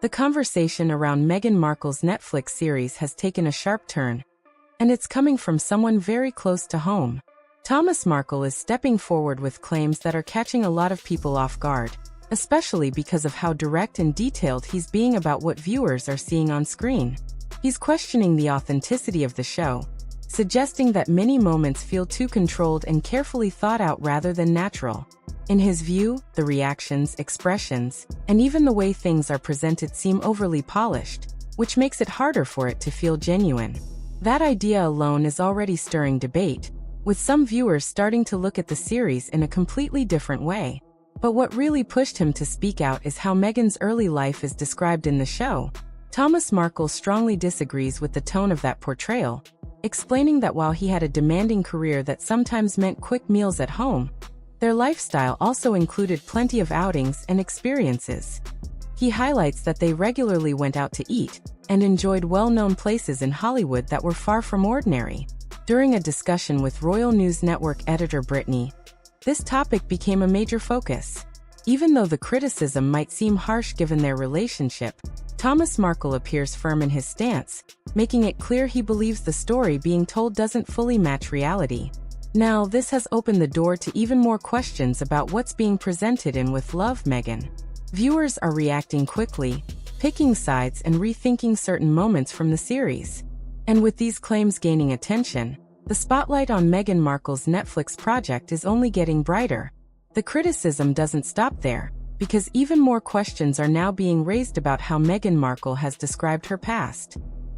The conversation around Meghan Markle's Netflix series has taken a sharp turn, and it's coming from someone very close to home. Thomas Markle is stepping forward with claims that are catching a lot of people off guard, especially because of how direct and detailed he's being about what viewers are seeing on screen. He's questioning the authenticity of the show, suggesting that many moments feel too controlled and carefully thought out rather than natural. In his view, the reactions, expressions, and even the way things are presented seem overly polished, which makes it harder for it to feel genuine. That idea alone is already stirring debate, with some viewers starting to look at the series in a completely different way. But what really pushed him to speak out is how Meghan's early life is described in the show. Thomas Markle strongly disagrees with the tone of that portrayal, explaining that while he had a demanding career that sometimes meant quick meals at home, their lifestyle also included plenty of outings and experiences. He highlights that they regularly went out to eat and enjoyed well-known places in Hollywood that were far from ordinary. During a discussion with Royal News Network editor Brittany, this topic became a major focus. Even though the criticism might seem harsh given their relationship, Thomas Markle appears firm in his stance, making it clear he believes the story being told doesn't fully match reality. Now, this has opened the door to even more questions about what's being presented in With Love, Meghan. Viewers are reacting quickly, picking sides and rethinking certain moments from the series. And with these claims gaining attention, the spotlight on Meghan Markle's Netflix project is only getting brighter. The criticism doesn't stop there, because even more questions are now being raised about how Meghan Markle has described her past.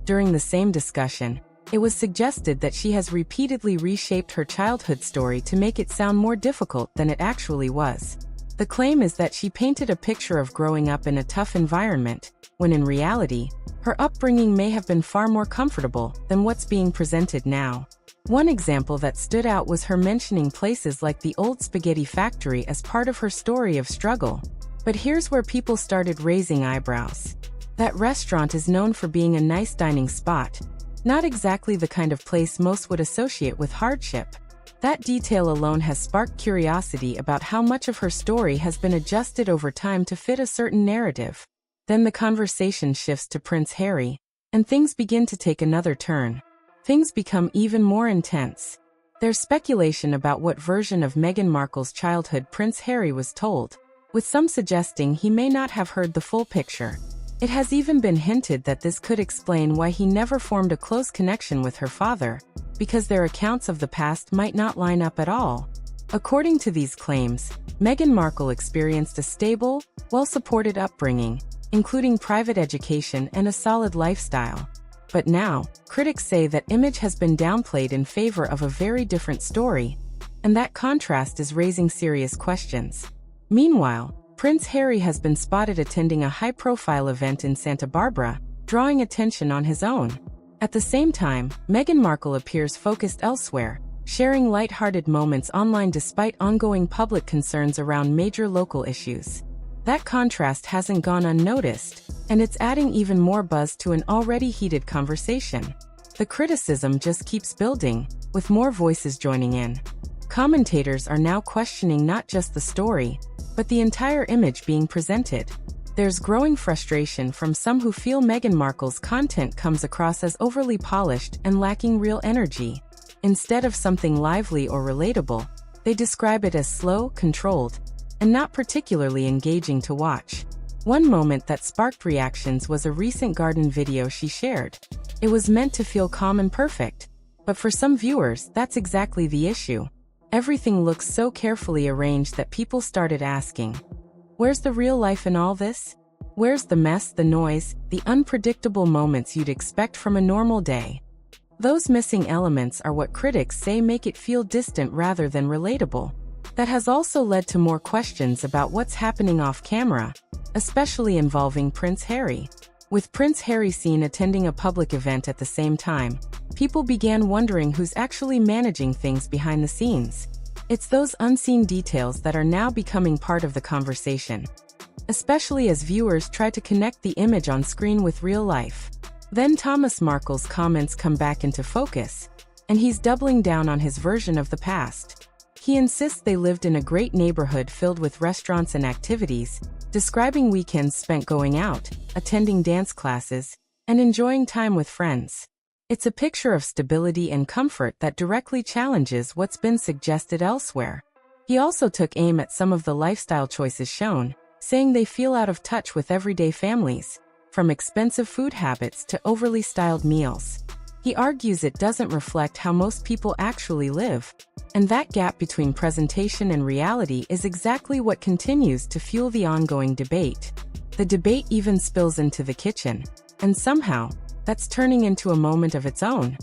During the same discussion, it was suggested that she has repeatedly reshaped her childhood story to make it sound more difficult than it actually was. The claim is that she painted a picture of growing up in a tough environment, when in reality, her upbringing may have been far more comfortable than what's being presented now. One example that stood out was her mentioning places like the old spaghetti factory as part of her story of struggle. But here's where people started raising eyebrows. That restaurant is known for being a nice dining spot, not exactly the kind of place most would associate with hardship. That detail alone has sparked curiosity about how much of her story has been adjusted over time to fit a certain narrative. Then the conversation shifts to Prince Harry, and things begin to take another turn. Things become even more intense. There's speculation about what version of Meghan Markle's childhood Prince Harry was told, with some suggesting he may not have heard the full picture. It has even been hinted that this could explain why he never formed a close connection with her father, because their accounts of the past might not line up at all. According to these claims, Meghan Markle experienced a stable, well-supported upbringing, including private education and a solid lifestyle. But now, critics say that image has been downplayed in favor of a very different story, and that contrast is raising serious questions. Meanwhile, Prince Harry has been spotted attending a high-profile event in Santa Barbara, drawing attention on his own. At the same time, Meghan Markle appears focused elsewhere, sharing light-hearted moments online despite ongoing public concerns around major local issues. That contrast hasn't gone unnoticed, and it's adding even more buzz to an already heated conversation. The criticism just keeps building, with more voices joining in. Commentators are now questioning not just the story, but the entire image being presented. There's growing frustration from some who feel Meghan Markle's content comes across as overly polished and lacking real energy. Instead of something lively or relatable, they describe it as slow, controlled, and not particularly engaging to watch. One moment that sparked reactions was a recent garden video she shared. It was meant to feel calm and perfect, but for some viewers, that's exactly the issue. Everything looks so carefully arranged that people started asking, where's the real life in all this? Where's the mess, the noise, the unpredictable moments you'd expect from a normal day? Those missing elements are what critics say make it feel distant rather than relatable. That has also led to more questions about what's happening off camera, especially involving Prince Harry. With Prince Harry seen attending a public event at the same time, people began wondering who's actually managing things behind the scenes. It's those unseen details that are now becoming part of the conversation, especially as viewers try to connect the image on screen with real life. Then Thomas Markle's comments come back into focus, and he's doubling down on his version of the past. He insists they lived in a great neighborhood filled with restaurants and activities, describing weekends spent going out, attending dance classes, and enjoying time with friends. It's a picture of stability and comfort that directly challenges what's been suggested elsewhere. He also took aim at some of the lifestyle choices shown, saying they feel out of touch with everyday families, from expensive food habits to overly styled meals. He argues it doesn't reflect how most people actually live, and that gap between presentation and reality is exactly what continues to fuel the ongoing debate. The debate even spills into the kitchen, and somehow, that's turning into a moment of its own.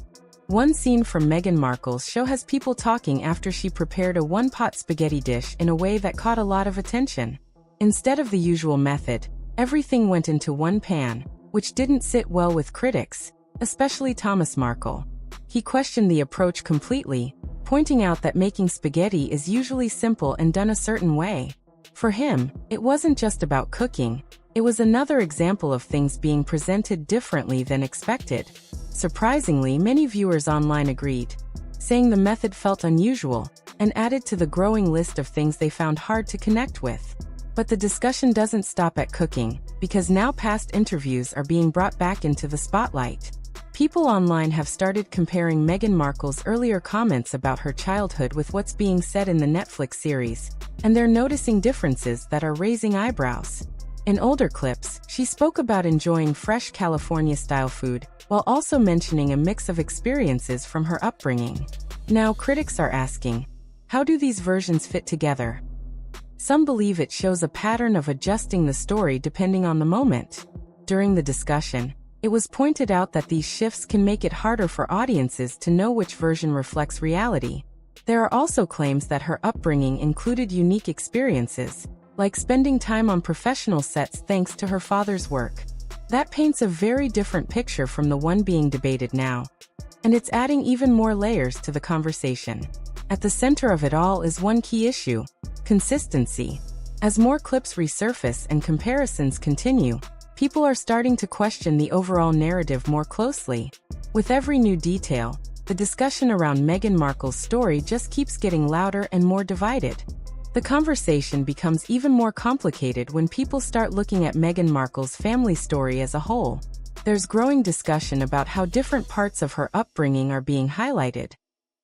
One scene from Meghan Markle's show has people talking after she prepared a one-pot spaghetti dish in a way that caught a lot of attention. Instead of the usual method, everything went into one pan, which didn't sit well with critics, especially Thomas Markle. He questioned the approach completely, pointing out that making spaghetti is usually simple and done a certain way. For him, it wasn't just about cooking, it was another example of things being presented differently than expected. Surprisingly, many viewers online agreed, saying the method felt unusual, and added to the growing list of things they found hard to connect with. But the discussion doesn't stop at cooking, because now past interviews are being brought back into the spotlight. People online have started comparing Meghan Markle's earlier comments about her childhood with what's being said in the Netflix series, and they're noticing differences that are raising eyebrows. In older clips, she spoke about enjoying fresh California-style food, while also mentioning a mix of experiences from her upbringing. Now critics are asking, how do these versions fit together? Some believe it shows a pattern of adjusting the story depending on the moment. During the discussion, it was pointed out that these shifts can make it harder for audiences to know which version reflects reality. There are also claims that her upbringing included unique experiences, like spending time on professional sets thanks to her father's work. That paints a very different picture from the one being debated now. And it's adding even more layers to the conversation. At the center of it all is one key issue: consistency. As more clips resurface and comparisons continue, people are starting to question the overall narrative more closely. With every new detail, the discussion around Meghan Markle's story just keeps getting louder and more divided. The conversation becomes even more complicated when people start looking at Meghan Markle's family story as a whole. There's growing discussion about how different parts of her upbringing are being highlighted,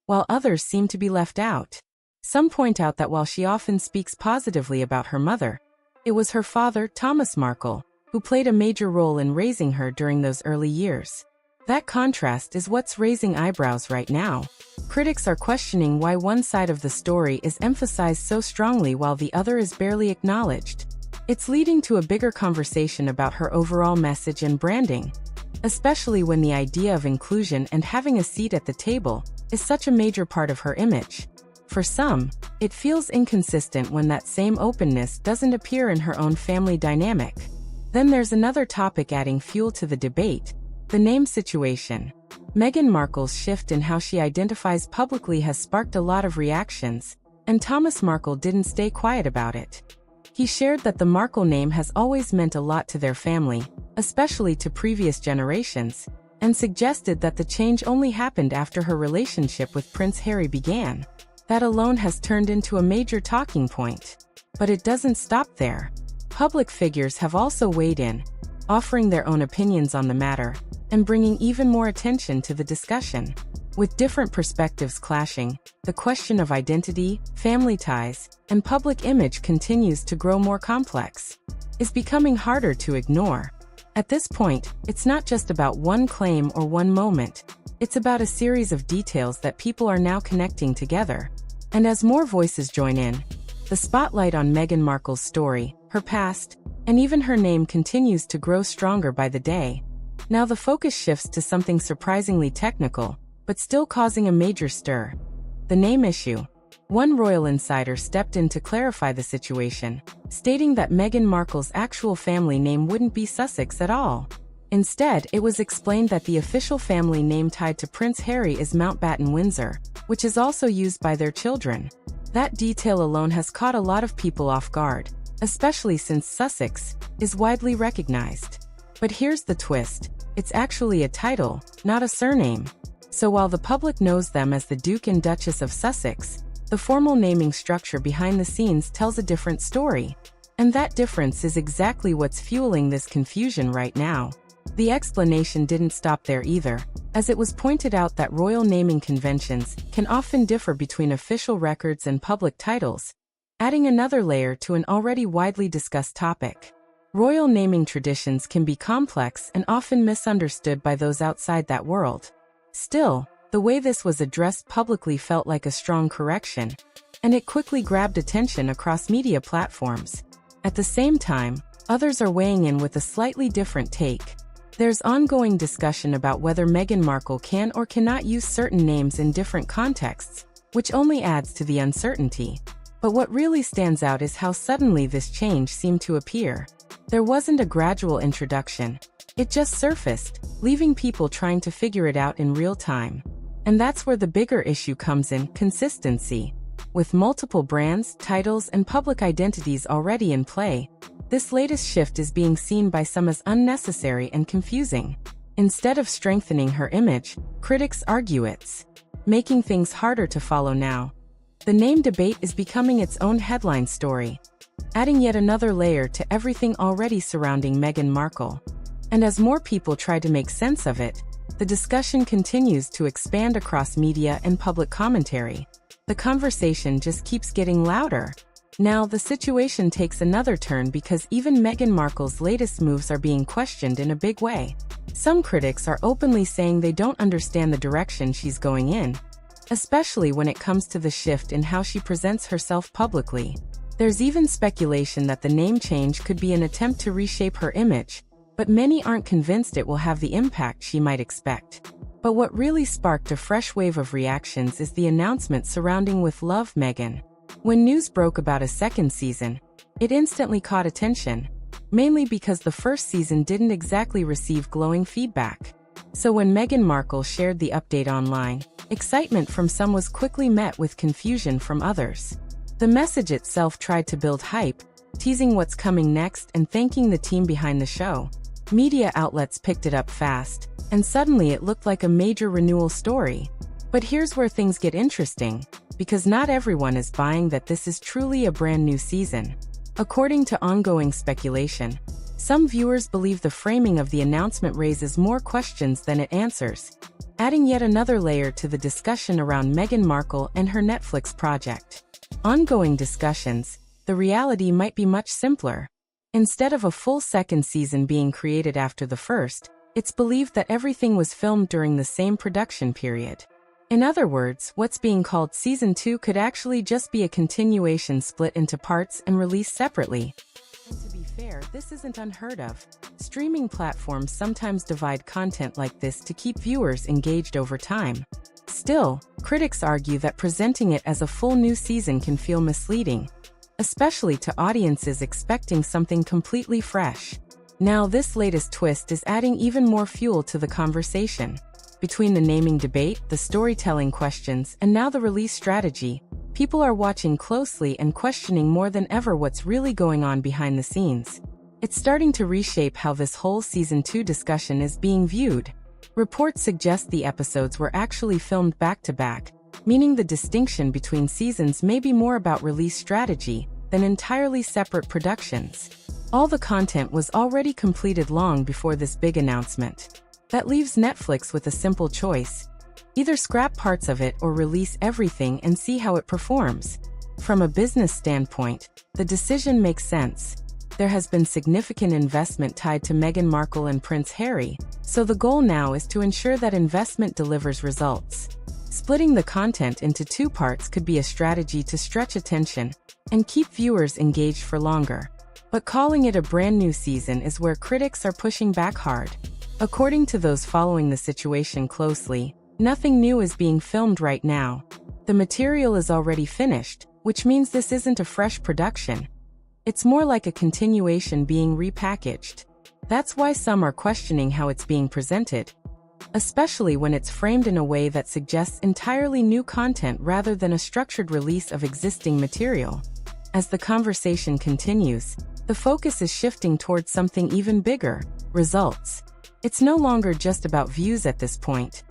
while others seem to be left out. Some point out that while she often speaks positively about her mother, it was her father, Thomas Markle, who played a major role in raising her during those early years. That contrast is what's raising eyebrows right now. Critics are questioning why one side of the story is emphasized so strongly while the other is barely acknowledged. It's leading to a bigger conversation about her overall message and branding, especially when the idea of inclusion and having a seat at the table is such a major part of her image. For some, it feels inconsistent when that same openness doesn't appear in her own family dynamic. Then there's another topic adding fuel to the debate: the name situation. Meghan Markle's shift in how she identifies publicly has sparked a lot of reactions, and Thomas Markle didn't stay quiet about it. He shared that the Markle name has always meant a lot to their family, especially to previous generations, and suggested that the change only happened after her relationship with Prince Harry began. That alone has turned into a major talking point. But it doesn't stop there. Public figures have also weighed in, offering their own opinions on the matter, and bringing even more attention to the discussion. With different perspectives clashing, the question of identity, family ties, and public image continues to grow more complex. It's becoming harder to ignore. At this point, it's not just about one claim or one moment. It's about a series of details that people are now connecting together. And as more voices join in, the spotlight on Meghan Markle's story, her past, and even her name continues to grow stronger by the day. Now the focus shifts to something surprisingly technical, but still causing a major stir: the name issue. One royal insider stepped in to clarify the situation, stating that Meghan Markle's actual family name wouldn't be Sussex at all. Instead, it was explained that the official family name tied to Prince Harry is Mountbatten-Windsor, which is also used by their children. That detail alone has caught a lot of people off guard, especially since Sussex is widely recognized. But here's the twist: it's actually a title, not a surname. So while the public knows them as the Duke and Duchess of Sussex, The formal naming structure behind the scenes tells a different story. And that difference is exactly what's fueling this confusion right now. The explanation didn't stop there either, as it was pointed out that royal naming conventions can often differ between official records and public titles, adding another layer to an already widely discussed topic. Royal naming traditions can be complex and often misunderstood by those outside that world. Still, the way this was addressed publicly felt like a strong correction, and it quickly grabbed attention across media platforms. At the same time, others are weighing in with a slightly different take. There's ongoing discussion about whether Meghan Markle can or cannot use certain names in different contexts, which only adds to the uncertainty. But what really stands out is how suddenly this change seemed to appear. There wasn't a gradual introduction. It just surfaced, leaving people trying to figure it out in real time. And that's where the bigger issue comes in: consistency. With multiple brands, titles, and public identities already in play, this latest shift is being seen by some as unnecessary and confusing. Instead of strengthening her image, critics argue it's making things harder to follow now. The name debate is becoming its own headline story, adding yet another layer to everything already surrounding Meghan Markle. And as more people try to make sense of it, the discussion continues to expand across media and public commentary. The conversation just keeps getting louder. Now, the situation takes another turn because even Meghan Markle's latest moves are being questioned in a big way. Some critics are openly saying they don't understand the direction she's going in, especially when it comes to the shift in how she presents herself publicly. There's even speculation that the name change could be an attempt to reshape her image, but many aren't convinced it will have the impact she might expect. But what really sparked a fresh wave of reactions is the announcement surrounding With Love Meghan. When news broke about a second season, it instantly caught attention, mainly because the first season didn't exactly receive glowing feedback. So when Meghan Markle shared the update online, excitement from some was quickly met with confusion from others. The message itself tried to build hype, teasing what's coming next and thanking the team behind the show. Media outlets picked it up fast, and suddenly it looked like a major renewal story. But here's where things get interesting, because not everyone is buying that this is truly a brand new season. According to ongoing speculation, some viewers believe the framing of the announcement raises more questions than it answers, adding yet another layer to the discussion around Meghan Markle and her Netflix project. Ongoing discussions, the reality might be much simpler. Instead of a full second season being created after the first, it's believed that everything was filmed during the same production period. In other words, what's being called Season 2 could actually just be a continuation split into parts and released separately. And to be fair, this isn't unheard of. Streaming platforms sometimes divide content like this to keep viewers engaged over time. Still, critics argue that presenting it as a full new season can feel misleading, especially to audiences expecting something completely fresh. Now, this latest twist is adding even more fuel to the conversation. Between the naming debate, the storytelling questions, and now the release strategy, people are watching closely and questioning more than ever what's really going on behind the scenes. It's starting to reshape how this whole Season 2 discussion is being viewed. Reports suggest the episodes were actually filmed back-to-back, meaning the distinction between seasons may be more about release strategy than entirely separate productions. All the content was already completed long before this big announcement. That leaves Netflix with a simple choice: either scrap parts of it or release everything and see how it performs. From a business standpoint, the decision makes sense. There has been significant investment tied to Meghan Markle and Prince Harry, so the goal now is to ensure that investment delivers results. Splitting the content into two parts could be a strategy to stretch attention and keep viewers engaged for longer. But calling it a brand new season is where critics are pushing back hard. According to those following the situation closely, nothing new is being filmed right now. The material is already finished, which means this isn't a fresh production. It's more like a continuation being repackaged. That's why some are questioning how it's being presented, especially when it's framed in a way that suggests entirely new content rather than a structured release of existing material. As the conversation continues, the focus is shifting towards something even bigger: results. It's no longer just about views at this point.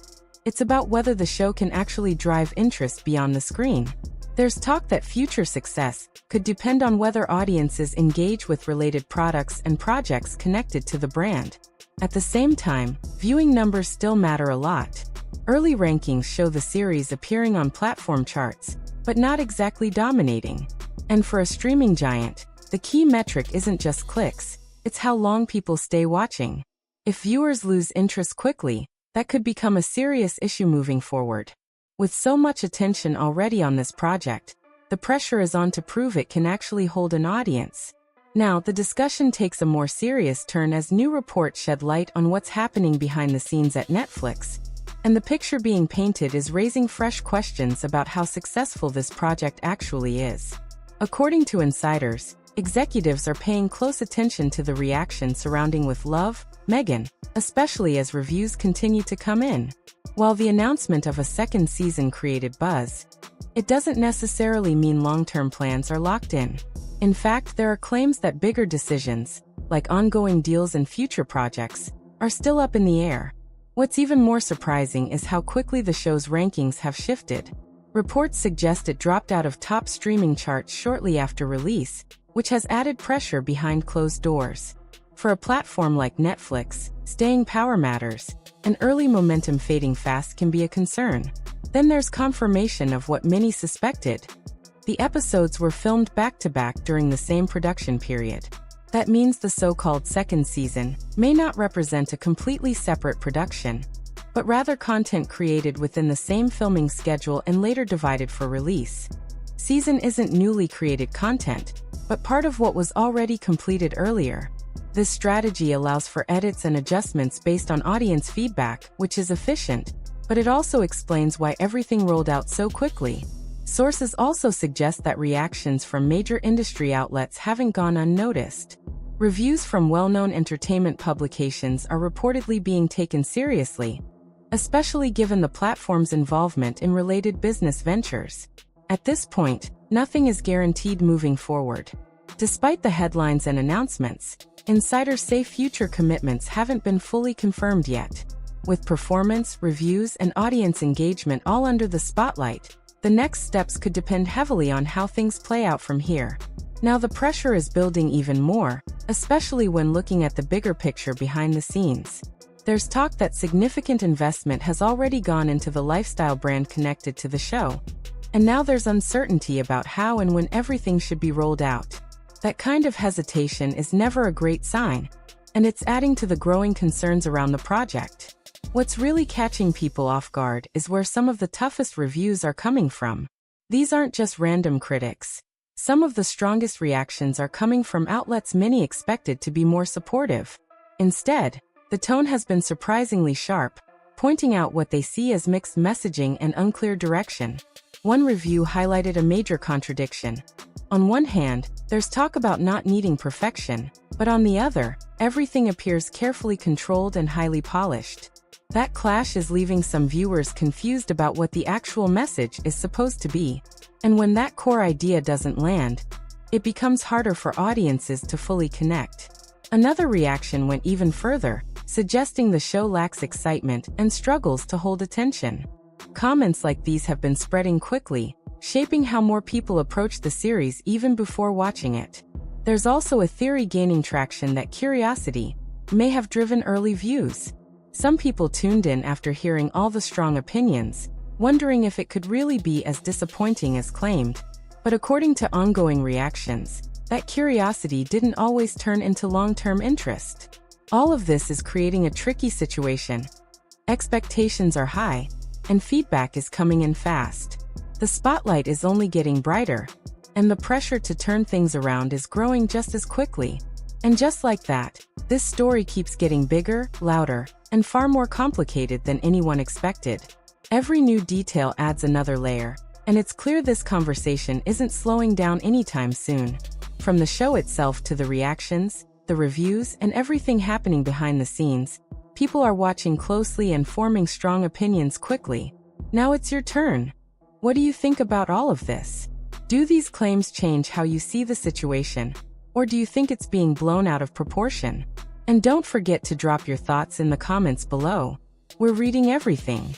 It's about whether the show can actually drive interest beyond the screen. There's talk that future success could depend on whether audiences engage with related products and projects connected to the brand. At the same time, viewing numbers still matter a lot. Early rankings show the series appearing on platform charts, but not exactly dominating. And for a streaming giant, the key metric isn't just clicks, it's how long people stay watching. If viewers lose interest quickly, that could become a serious issue moving forward. With so much attention already on this project, the pressure is on to prove it can actually hold an audience. Now, the discussion takes a more serious turn as new reports shed light on what's happening behind the scenes at Netflix. And the picture being painted is raising fresh questions about how successful this project actually is. According to insiders, executives are paying close attention to the reaction surrounding with Love, Meghan, especially as reviews continue to come in. While the announcement of a second season created buzz, it doesn't necessarily mean long-term plans are locked in. In fact, there are claims that bigger decisions, like ongoing deals and future projects, are still up in the air. What's even more surprising is how quickly the show's rankings have shifted. Reports suggest it dropped out of top streaming charts shortly after release, which has added pressure behind closed doors. For a platform like Netflix, staying power matters, and early momentum fading fast can be a concern. Then there's confirmation of what many suspected. The episodes were filmed back-to-back during the same production period. That means the so-called second season may not represent a completely separate production, but rather content created within the same filming schedule and later divided for release. Season isn't newly created content, but part of what was already completed earlier. This strategy allows for edits and adjustments based on audience feedback, which is efficient, but it also explains why everything rolled out so quickly. Sources also suggest that reactions from major industry outlets haven't gone unnoticed. Reviews from well-known entertainment publications are reportedly being taken seriously, especially given the platform's involvement in related business ventures. At this point, nothing is guaranteed moving forward. Despite the headlines and announcements, insiders say future commitments haven't been fully confirmed yet. With performance, reviews, and audience engagement all under the spotlight, the next steps could depend heavily on how things play out from here. Now the pressure is building even more, especially when looking at the bigger picture behind the scenes. There's talk that significant investment has already gone into the lifestyle brand connected to the show, and now there's uncertainty about how and when everything should be rolled out. That kind of hesitation is never a great sign, and it's adding to the growing concerns around the project. What's really catching people off guard is where some of the toughest reviews are coming from. These aren't just random critics. Some of the strongest reactions are coming from outlets many expected to be more supportive. Instead, the tone has been surprisingly sharp, pointing out what they see as mixed messaging and unclear direction. One review highlighted a major contradiction. On one hand, there's talk about not needing perfection, but on the other, everything appears carefully controlled and highly polished. That clash is leaving some viewers confused about what the actual message is supposed to be. And when that core idea doesn't land, it becomes harder for audiences to fully connect. Another reaction went even further, suggesting the show lacks excitement and struggles to hold attention. Comments like these have been spreading quickly, shaping how more people approach the series even before watching it. There's also a theory gaining traction that curiosity may have driven early views. Some people tuned in after hearing all the strong opinions, wondering if it could really be as disappointing as claimed. But according to ongoing reactions, that curiosity didn't always turn into long-term interest. All of this is creating a tricky situation. Expectations are high, and feedback is coming in fast. The spotlight is only getting brighter, and the pressure to turn things around is growing just as quickly. And just like that, this story keeps getting bigger, louder, and far more complicated than anyone expected. Every new detail adds another layer, and it's clear this conversation isn't slowing down anytime soon. From the show itself to the reactions, the reviews, and everything happening behind the scenes, people are watching closely and forming strong opinions quickly. Now it's your turn. What do you think about all of this? Do these claims change how you see the situation? Or do you think it's being blown out of proportion? And don't forget to drop your thoughts in the comments below. We're reading everything.